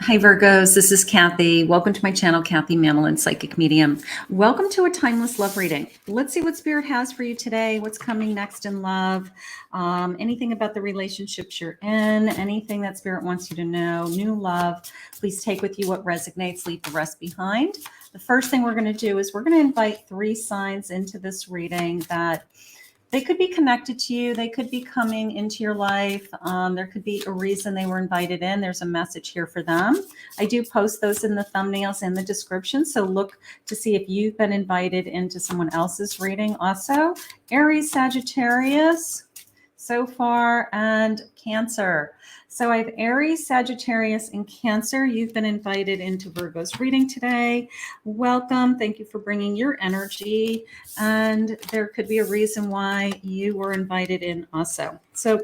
Hi Virgos, this is Kathy. Welcome to my channel, Kathy Mamolen, Psychic Medium. Welcome to a timeless love reading. Let's see what Spirit has for you today. What's coming next in love? Anything about the relationships you're in, anything that Spirit wants you to know, new love. Please take with you what resonates, leave the rest behind. The first thing we're going to do is we're going to invite 3 signs into this reading that they could be connected to you. They could be coming into your life. There could be a reason they were invited in. There's a message here for them. I do post those in the thumbnails and the description. So look to see if you've been invited into someone else's reading. Also, Aries, Sagittarius so far, and Cancer. So I have Aries, Sagittarius, and Cancer. You've been invited into Virgo's reading today. Welcome. Thank you for bringing your energy. And there could be a reason why you were invited in also. So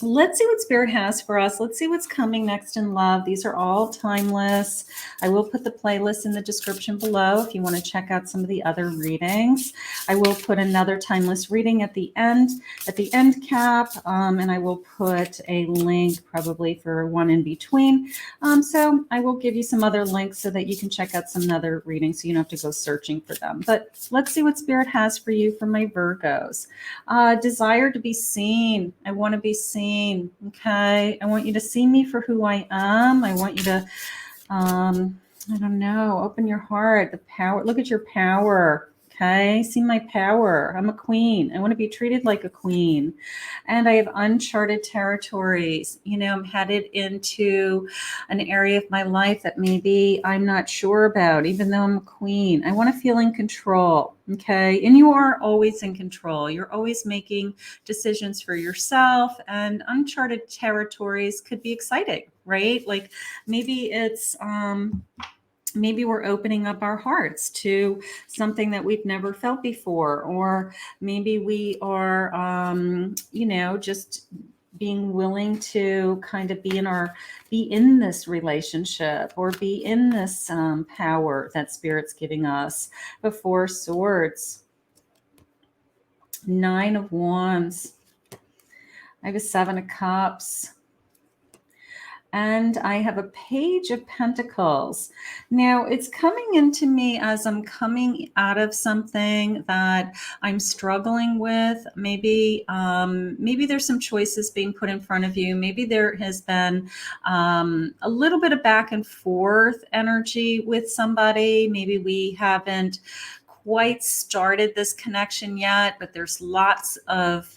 let's see what Spirit has for us. Let's see what's coming next in love. These are all timeless. I will put the playlist in the description below if you want to check out some of the other readings. I will put another timeless reading at the end cap, and I will put a link probably for one in between. So I will give you some other links so that you can check out some other readings so you don't have to go searching for them. But let's see what Spirit has for you for my Virgos. Desire to be seen. I want to be seen. Okay. I want you to see me for who I am. I want you to, I don't know, open your heart, the power. Look at your power. Okay. See my power. I'm a queen. I want to be treated like a queen. And I have uncharted territories. You know, I'm headed into an area of my life that maybe I'm not sure about, even though I'm a queen. I want to feel in control. Okay. And you are always in control. You're always making decisions for yourself, and uncharted territories could be exciting, right? Like maybe it's, maybe we're opening up our hearts to something that we've never felt before, or maybe we are, you know, just being willing to kind of be in this relationship, or be in this power that Spirit's giving us. The 4 Swords, 9 of Wands. I have a 7 of Cups. And I have a Page of Pentacles. Now it's coming into me as I'm coming out of something that I'm struggling with. Maybe, maybe there's some choices being put in front of you. Maybe there has been a little bit of back and forth energy with somebody. Maybe we haven't quite started this connection yet, but there's lots of,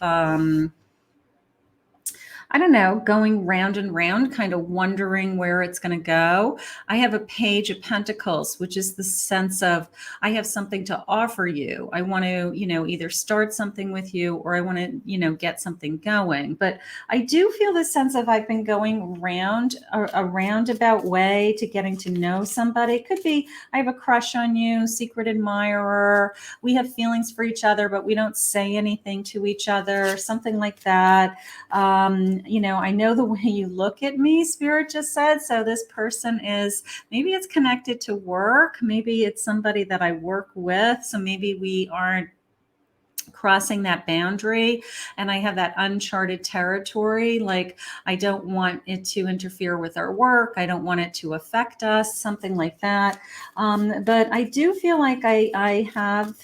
I don't know, going round and round, kind of wondering where it's going to go. I have a Page of Pentacles, which is the sense of, I have something to offer you. I want to, you know, either start something with you, or I want to, you know, get something going. But I do feel the sense of I've been going round, a roundabout way to getting to know somebody. It could be I have a crush on you, secret admirer. We have feelings for each other, but we don't say anything to each other, something like that. You know, I know the way you look at me, Spirit just said. So this person is, maybe it's connected to work. Maybe it's somebody that I work with. So maybe we aren't crossing that boundary, and I have that uncharted territory. Like, I don't want it to interfere with our work. I don't want it to affect us, something like that. But I do feel like I have,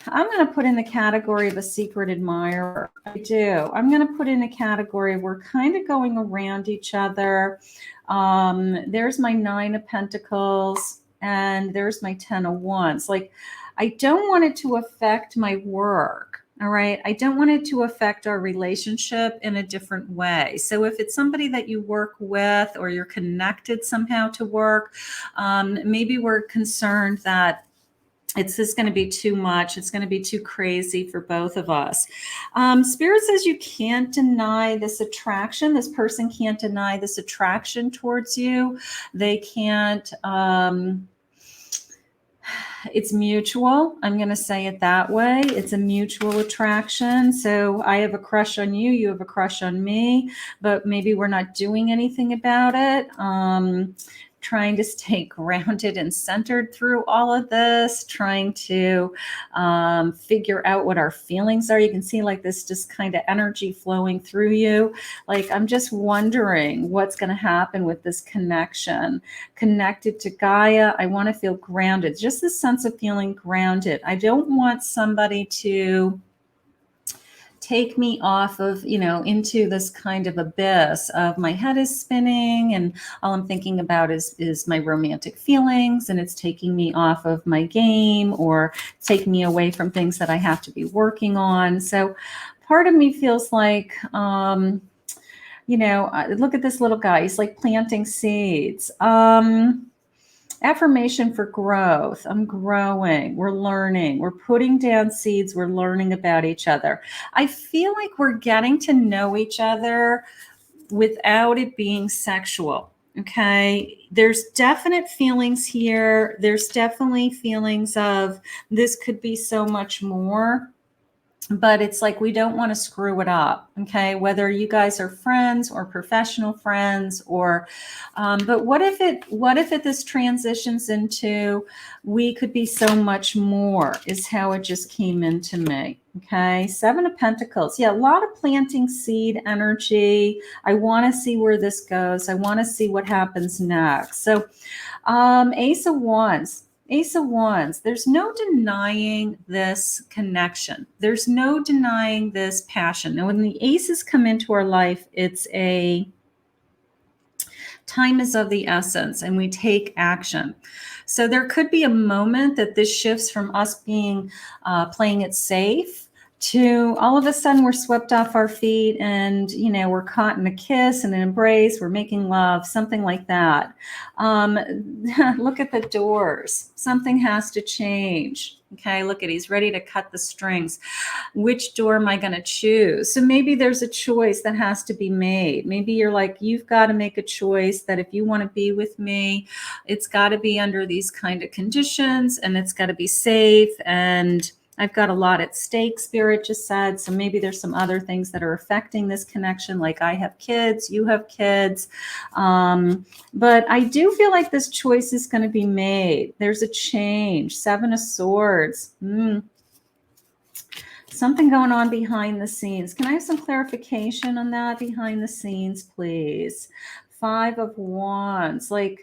I'm going to put in the category of a secret admirer. I do. I'm going to put in a category we're kind of going around each other. There's my 9 of Pentacles, and there's my 10 of Wands. Like, I don't want it to affect my work. All right. I don't want it to affect our relationship in a different way. So if it's somebody that you work with, or you're connected somehow to work, maybe we're concerned that it's just going to be too much. It's going to be too crazy for both of us. Spirit says you can't deny this attraction. This person can't deny this attraction towards you. They can't, it's mutual. I'm going to say it that way. It's a mutual attraction. So I have a crush on you. You have a crush on me, but maybe we're not doing anything about it. trying to stay grounded and centered through all of this, trying to figure out what our feelings are. You can see like this just kind of energy flowing through you. Like, I'm just wondering what's going to happen with this connection. Connected to Gaia, I want to feel grounded. Just this sense of feeling grounded. I don't want somebody to take me off of, into this kind of abyss of my head is spinning and all I'm thinking about is my romantic feelings, and it's taking me off of my game or taking me away from things that I have to be working on. So part of me feels like, look at this little guy. He's like planting seeds. Affirmation for growth. I'm growing. We're learning. We're putting down seeds. We're learning about each other. I feel like we're getting to know each other without it being sexual. Okay. There's definite feelings here. There's definitely feelings of this could be so much more. But it's like, we don't want to screw it up. Okay. Whether you guys are friends or professional friends or, but what if this transitions into, we could be so much more, is how it just came into me. Okay. 7 of Pentacles. Yeah. A lot of planting seed energy. I want to see where this goes. I want to see what happens next. So, Ace of Wands. Ace of Wands, there's no denying this connection. There's no denying this passion. Now, when the aces come into our life, it's a time is of the essence and we take action. So there could be a moment that this shifts from us being playing it safe to all of a sudden we're swept off our feet and, we're caught in a kiss and an embrace. We're making love, something like that. Look at the doors. Something has to change. Okay, look at, he's ready to cut the strings. Which door am I going to choose? So maybe there's a choice that has to be made. Maybe you're like, you've got to make a choice that if you want to be with me, it's got to be under these kind of conditions and it's got to be safe, and I've got a lot at stake, Spirit just said. So maybe there's some other things that are affecting this connection. Like I have kids, you have kids. But I do feel like this choice is going to be made. There's a change. 7 of Swords. Something going on behind the scenes. Can I have some clarification on that behind the scenes, please? 5 of Wands. Like,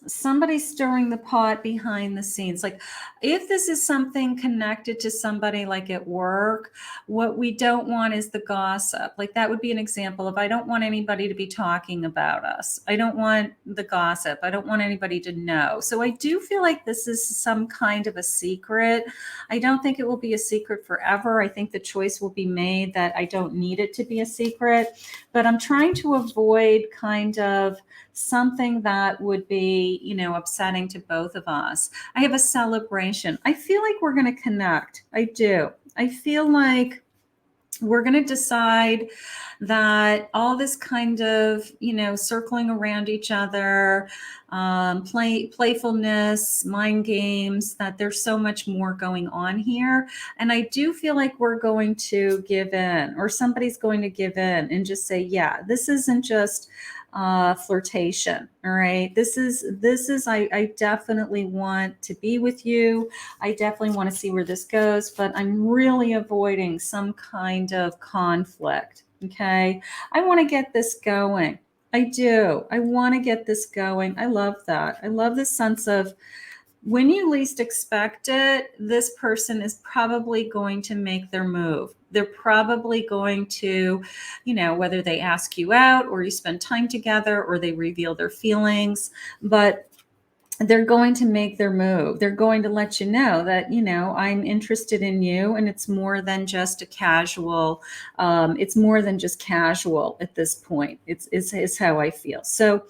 somebody stirring the pot behind the scenes. Like, if this is something connected to somebody like at work, what we don't want is the gossip. Like, that would be an example of, I don't want anybody to be talking about us. I don't want the gossip. I don't want anybody to know. So I do feel like this is some kind of a secret. I don't think it will be a secret forever. I think the choice will be made that I don't need it to be a secret, but I'm trying to avoid kind of something that would be, upsetting to both of us. I have a celebration. I feel like we're going to connect. I do. I feel like we're going to decide that all this kind of, circling around each other, playfulness, mind games, that there's so much more going on here. And I do feel like we're going to give in, or somebody's going to give in and just say, yeah, this isn't just flirtation. All right. This is, I definitely want to be with you. I definitely want to see where this goes, but I'm really avoiding some kind of conflict. Okay. I want to get this going. I do. I want to get this going. I love that. I love the sense of, when you least expect it, this person is probably going to make their move. They're probably going to, whether they ask you out or you spend time together or they reveal their feelings, but they're going to make their move. They're going to let you know that, I'm interested in you, and it's more than just a casual. It's more than just casual at this point. It's how I feel. So,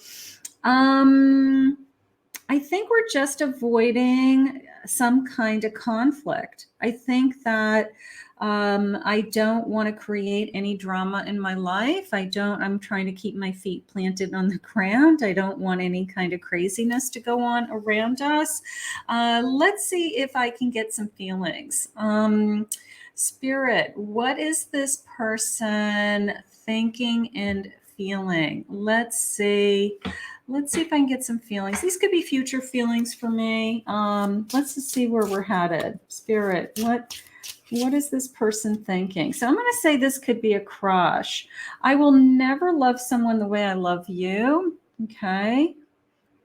I think we're just avoiding some kind of conflict. I think that I don't want to create any drama in my life. I'm trying to keep my feet planted on the ground. I don't want any kind of craziness to go on around us. Let's see if I can get some feelings. Spirit, what is this person thinking and feeling? Let's see. Let's see if I can get some feelings. These could be future feelings for me. Let's just see where we're headed. Spirit, what is this person thinking? So I'm going to say this could be a crush. I will never love someone the way I love you. Okay.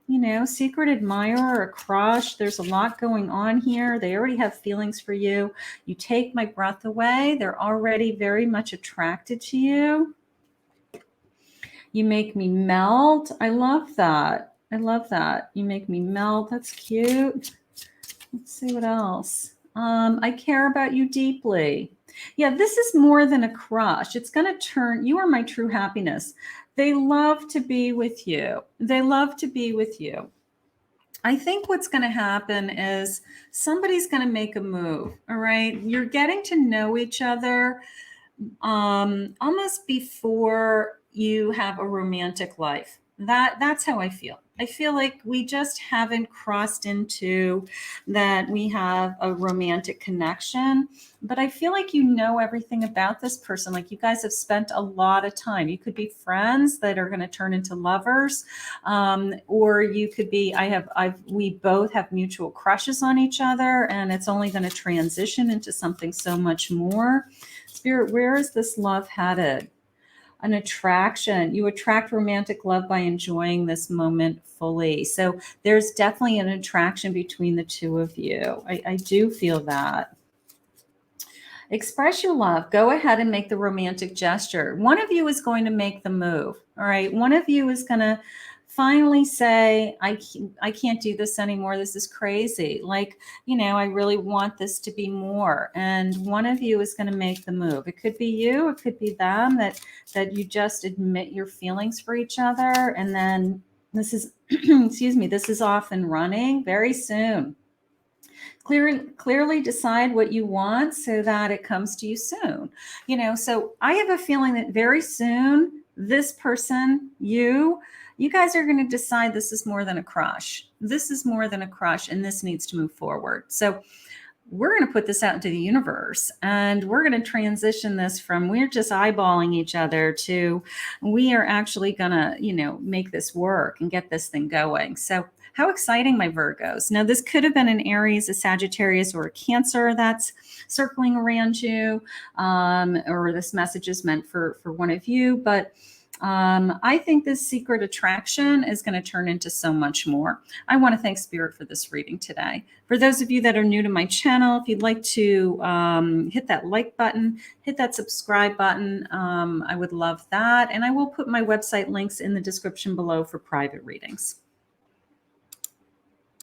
You know, secret admirer, a crush. There's a lot going on here. They already have feelings for you. You take my breath away. They're already very much attracted to you. You make me melt. I love that. I love that. You make me melt. That's cute. Let's see what else. I care about you deeply. Yeah, this is more than a crush. It's going to turn, you are my true happiness. They love to be with you. They love to be with you. I think what's going to happen is somebody's going to make a move. All right. You're getting to know each other almost before you have a romantic life. That's how I feel. I feel like we just haven't crossed into that we have a romantic connection, but I feel like you know everything about this person. Like you guys have spent a lot of time. You could be friends that are going to turn into lovers, or you could be. We both have mutual crushes on each other, and it's only going to transition into something so much more. Spirit, where is this love headed? An attraction. You attract romantic love by enjoying this moment fully. So there's definitely an attraction between the two of you. I do feel that. Express your love. Go ahead and make the romantic gesture. One of you is going to make the move. All right. One of you is going to finally say, I can't do this anymore. This is crazy. Like, you know, I really want this to be more. And one of you is going to make the move. It could be you, it could be them, that you just admit your feelings for each other. And then this is, excuse me, this is off and running very soon. Clearly decide what you want so that it comes to you soon. You know, so I have a feeling that very soon, this person, you guys are going to decide this is more than a crush. This is more than a crush, and this needs to move forward. So we're going to put this out into the universe, and we're going to transition this from we're just eyeballing each other to we are actually going to, you know, make this work and get this thing going. So how exciting, my Virgos. Now, this could have been an Aries, a Sagittarius, or a Cancer that's circling around you, or this message is meant for one of you. But I think this secret attraction is going to turn into so much more. I want to thank Spirit for this reading today. For those of you that are new to my channel, if you'd like to hit that like button, hit that subscribe button, I would love that. And I will put my website links in the description below for private readings.